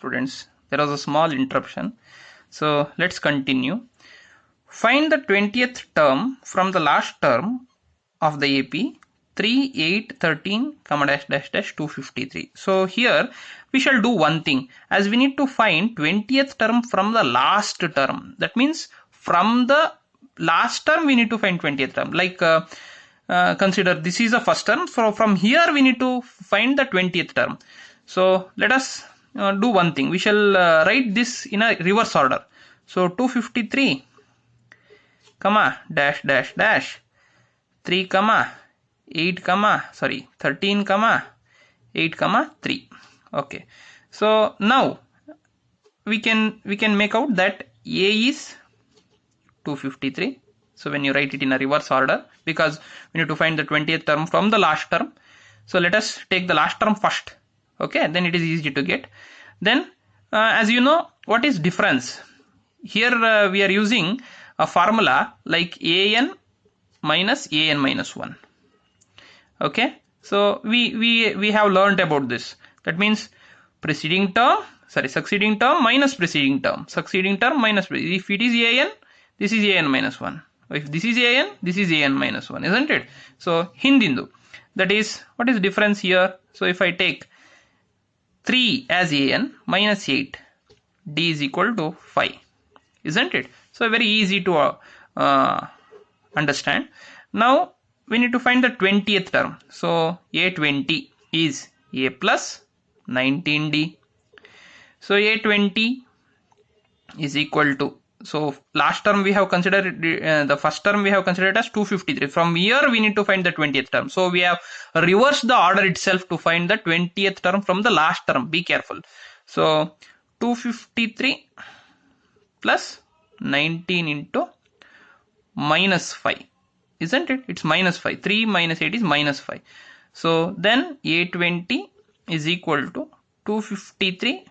students. There was a small interruption. So let's continue. Find the 20th term from the last term of the AP 3, 8, 13, dash dash dash 253. So here we shall do one thing, as we need to find 20th term from the last term. That means from the last term we need to find 20th term. Like consider this is the first term, so from here we need to find the 20th term. So let us do one thing. We shall write this in a reverse order. So 253 comma dash dash dash 3 comma 8 comma 13 comma 8 comma 3. Okay, so now we can make out that A is 253. So when you write it in a reverse order, because we need to find the 20th term from the last term, so let us take the last term first. Okay, then it is easy to get. Then as you know, what is difference? Here we are using a formula like an minus 1. Okay, so we have learned about this. That means succeeding term minus preceding term, minus, if it is an, this is an minus 1. If this is an, this is an minus 1, isn't it? So hindindu, that is what is difference here. So if I take 3 as an minus 8, d is equal to 5, isn't it? So very easy to understand. Now we need to find the 20th term. So A20 is A plus 19D. So A20 is equal to, so last term we have considered, the first term we have considered as 253. From here we need to find the 20th term. So we have reversed the order itself to find the 20th term from the last term. Be careful. So 253 plus 19 into minus 5, isn't it? It's minus 5. 3 minus 8 is minus 5. So then A20 is equal to 253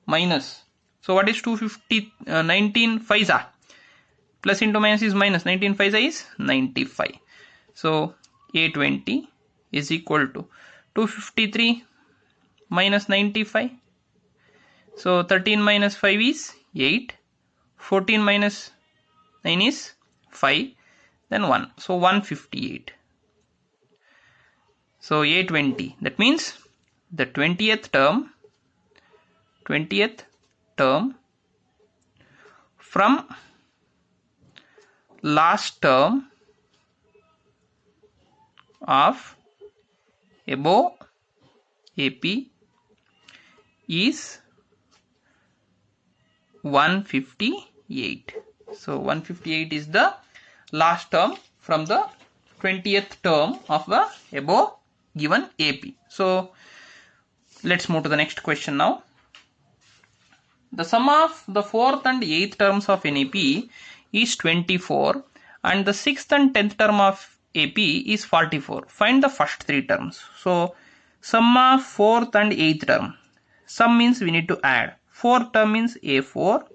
minus, so what is 250, 19 5 are plus into minus is minus, 19 5 is 95. So A20 is equal to 253 minus 95. So 13 minus 5 is 8, 14 minus 9 is 5, then 1, so 158. So A20, that means the 20th term from last term of above AP is 158. So 158 is the last term from the 20th term of the above given AP. So let's move to the next question now. The sum of the 4th and 8th terms of an AP is 24 and the 6th and 10th term of AP is 44. Find the first 3 terms. So sum of 4th and 8th term. Sum means we need to add. 4th term means A4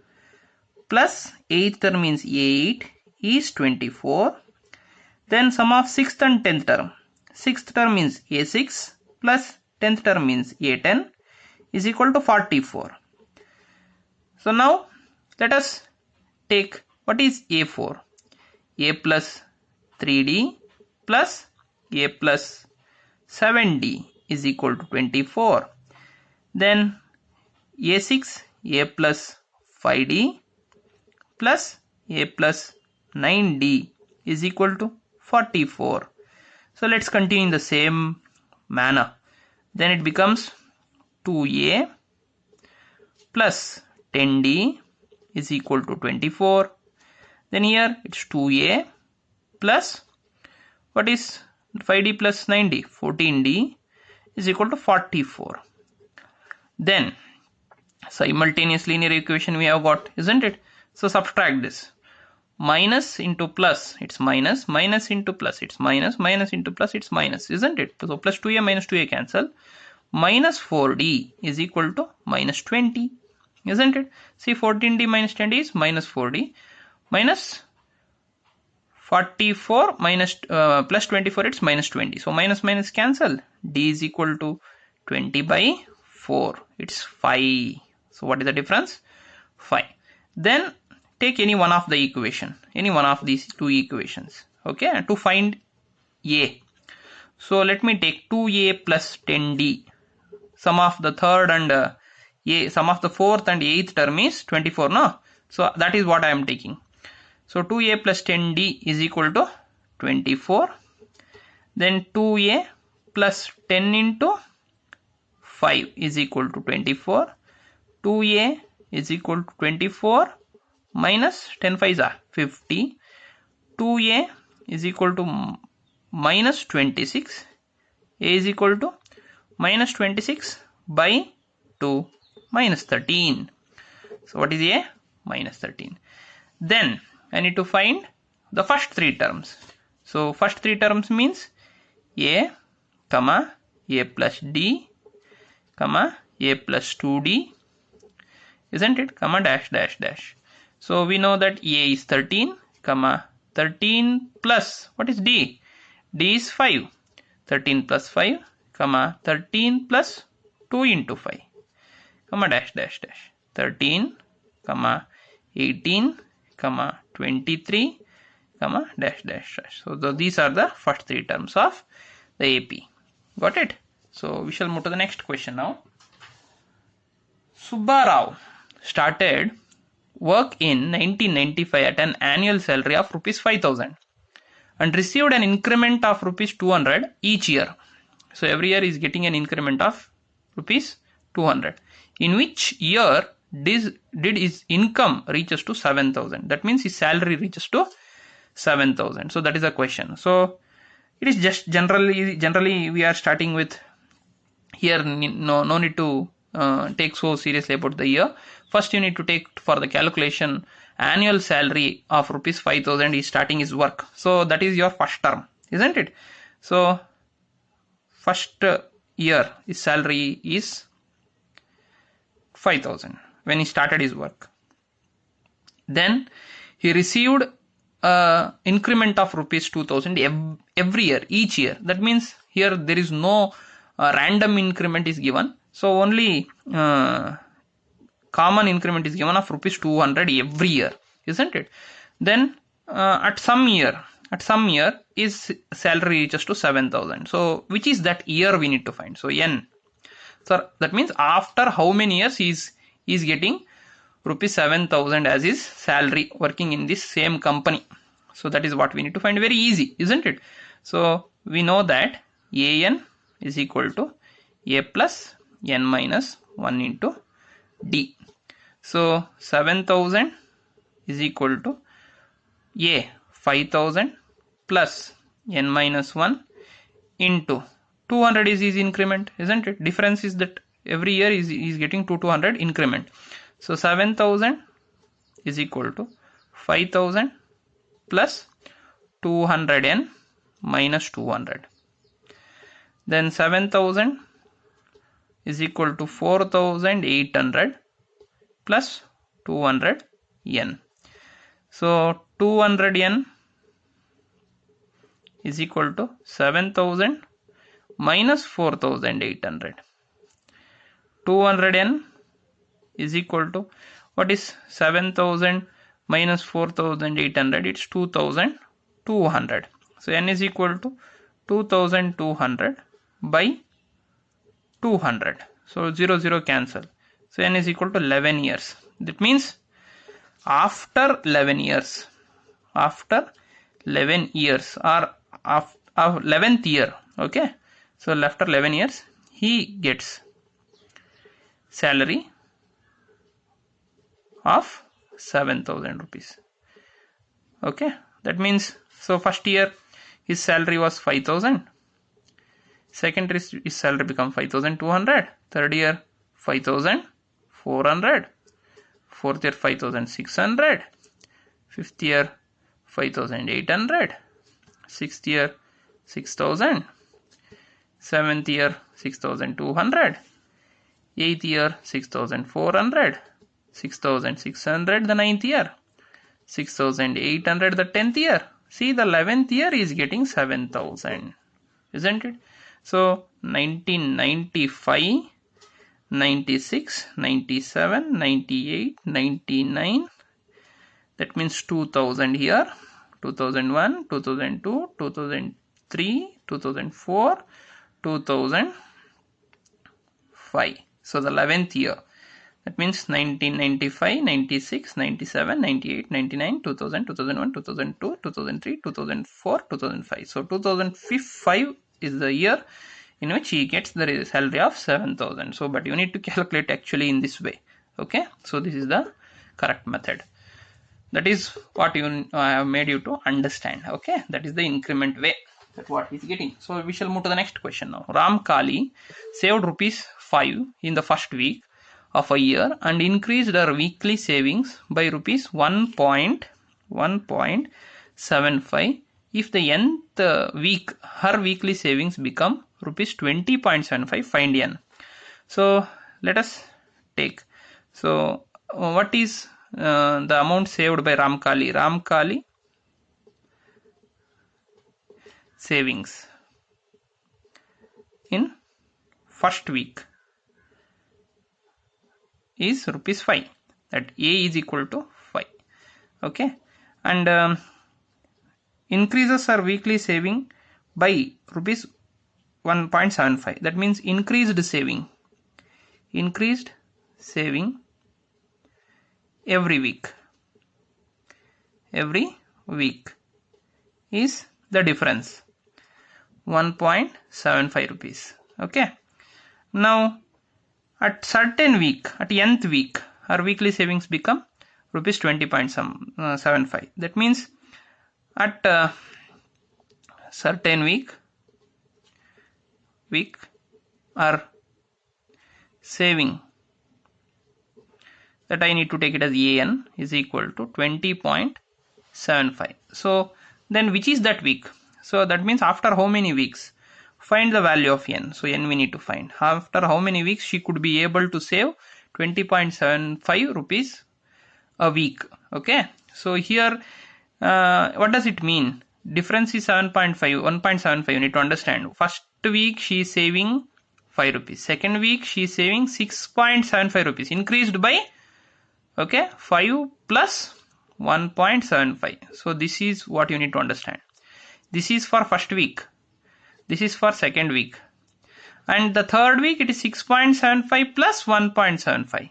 plus 8th term means A8 is 24. Then sum of 6th and 10th term. 6th term means A6 plus 10th term means A10 is equal to 44. So now let us take what is A4. A plus 3D plus A plus 7D is equal to 24. Then A6, A plus 5D plus A plus 9D is equal to 44. So let's continue in the same manner. Then it becomes 2A plus 10D is equal to 24. Then here it's 2A plus what is 5D plus 9D, 14D is equal to 44. Then simultaneous linear equation we have got, isn't it? So subtract this. Minus into plus, it's minus, minus into plus, it's minus, minus into plus, it's minus, isn't it? So plus 2A minus 2A cancel. Minus 4D is equal to minus 20, isn't it? See, 14D minus 10D is minus 4D. Minus 44 minus plus 24, it's minus 20. So minus minus cancel. D is equal to 20 by 4. It's 5. So what is the difference? 5. Then take any one of the equation, any one of these two equations, okay, to find a. So let me take 2a plus 10d. Sum of the third and sum of the fourth and eighth term is 24, no? So that is what I am taking. So 2a plus 10d is equal to 24. Then 2a plus 10 into 5 is equal to 24. 2a is equal to 24 minus 10 5s are 50. 2a is equal to minus 26. A is equal to minus 26 by 2 minus 13. So what is a? Minus 13. Then I need to find the first three terms. So first three terms means a, comma, a plus d, comma, a plus 2d, isn't it? Comma, dash, dash, dash. So we know that a is 13, comma, 13 plus, what is d? D is 5. 13 plus 5, comma, 13 plus 2 into 5, comma, dash, dash, dash. 13, comma, 18, comma, 23, comma, dash, dash, dash. So these are the first three terms of the AP. Got it? So we shall move to the next question now. Subba Rao started work in 1995 at an annual salary of rupees 5,000 and received an increment of rupees 200 each year. So every year he is getting an increment of rupees 200. In which year did his income reaches to 7,000? That means his salary reaches to 7,000. So that is the question. So it is just generally we are starting with here. No need to take so seriously about the year. First you need to take for the calculation annual salary of rupees 5,000 is starting his work. So that is your first term, isn't it? So first year his salary is 5,000 when he started his work. Then he received increment of rupees 2,000 every year, each year. That means here there is no random increment is given. So only common increment is given of rupees 200 every year, isn't it? Then at some year his salary reaches to 7,000. So which is that year we need to find? So n. So that means after how many years he is getting rupees 7,000 as his salary working in this same company. So that is what we need to find. Very easy, isn't it? So we know that an is equal to a plus n minus 1 into d. So 7,000 is equal to a 5,000 plus n minus 1 into 200 is his increment, isn't it? Difference is that every year is getting 200 increment. So 7,000 is equal to 5,000 plus 200n minus 200. Then 7,000 is equal to 4,800 plus 200n. So 200n is equal to 7,000 minus 4,800. 200n is equal to, what is 7,000 minus 4,800? It's 2,200. So n is equal to 2,200 by 200. So 0 0 cancel. So n is equal to 11 years. That means after 11 years or after 11th year, okay, so after 11 years he gets salary of 7,000 rupees. Okay, that means, so first year his salary was 5,000, second year his salary become 5,200, third year 5,400, fourth year 5,600, fifth year 5,800, sixth year 6,000, seventh year 6,200, eighth year 6,400, 6,600 the ninth year, 6,800 the 10th year. See, the 11th year is getting 7,000, isn't it? So 1995 96, 97, 98, 99. That means 2000 here. 2001, 2002, 2003, 2004, 2005. So the 11th year. That means 1995, 96, 97, 98, 99, 2000, 2001, 2002, 2003, 2004, 2005. So 2005 is the year in which he gets the salary of 7,000. So, but you need to calculate actually in this way. Okay. So this is the correct method. That is what I have made you to understand. Okay. That is the increment way. That's what he's getting. So we shall move to the next question now. Ram Kali saved rupees 5 in the first week of a year and increased her weekly savings by rupees 1.75. If the nth week her weekly savings become rupees 20.75, find n. So let us take. So what is the amount saved by Ram Kali? Ram Kali savings in first week is rupees 5. That A is equal to 5. Okay. And increases her weekly saving by rupees 1.75. That means increased saving every week is the difference, 1.75 rupees. Okay. Now at certain week, at nth week, her weekly savings become rupees 20.75. That means at certain week are saving, that I need to take it as AN is equal to 20.75. So then which is that week? So that means after how many weeks? Find the value of n. So n we need to find. After how many weeks she could be able to save 20.75 rupees a week. Okay. So here what does it mean? Difference is 7.5, 1.75. You need to understand. First week she is saving 5 rupees. Second week she is saving 6.75 rupees. Increased by 5 plus 1.75. So this is what you need to understand. This is for first week. This is for second week. And the third week it is 6.75 plus 1.75.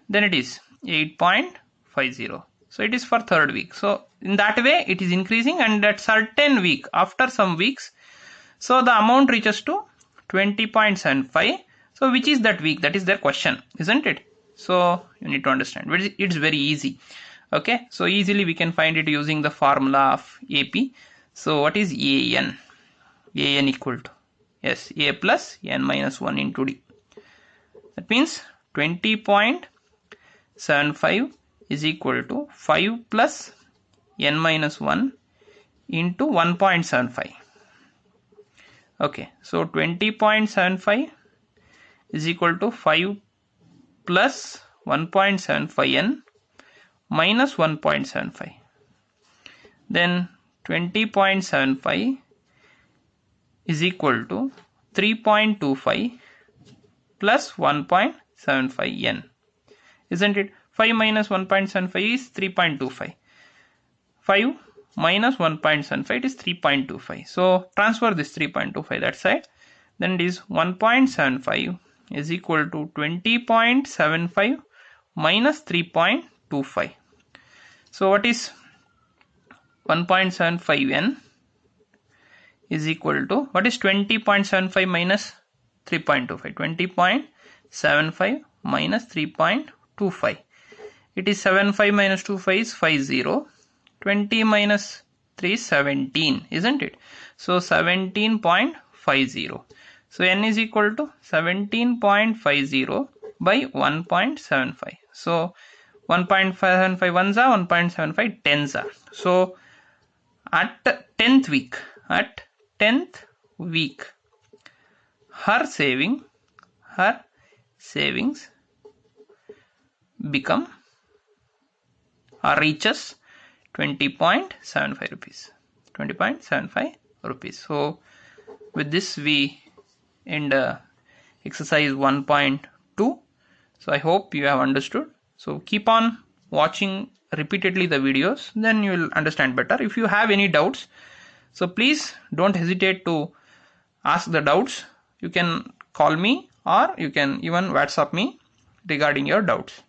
Then it is 8.50. So it is for third week. So in that way it is increasing, and at certain week, after some weeks, so the amount reaches to 20.75. So which is that week? That is their question, isn't it? So you need to understand. It's very easy. Okay. So easily we can find it using the formula of AP. So what is AN? AN equal to, yes, A plus N minus 1 into D. That means 20.75 is equal to 5 plus N minus 1 into 1.75. Okay. So 20.75 is equal to 5 plus 1.75 n minus 1.75. Then 20.75 is equal to 3.25 plus 1.75 n. Isn't it? 5 minus 1.75 is 3.25. 5 minus 1.75 is 3.25. So transfer this 3.25 that side. Then it is 1.75 is equal to 20.75 minus 3.25. So what is 1.75 n is equal to, what is 20.75 minus 3.25? 20.75 minus 3.25. It is 75 minus 25 is 50. 20 minus 3 is 17, isn't it? So 17.50. So n is equal to 17.50 by 1.75. So 1.75 ones are, 1.75 tens are. So at 10th week, her savings become or reaches 20.75 rupees. 20.75 rupees. So with this we end exercise 1.2. So I hope you have understood. So keep on watching repeatedly the videos, then you will understand better. If you have any doubts, so please don't hesitate to ask the doubts. You can call me or you can even WhatsApp me regarding your doubts.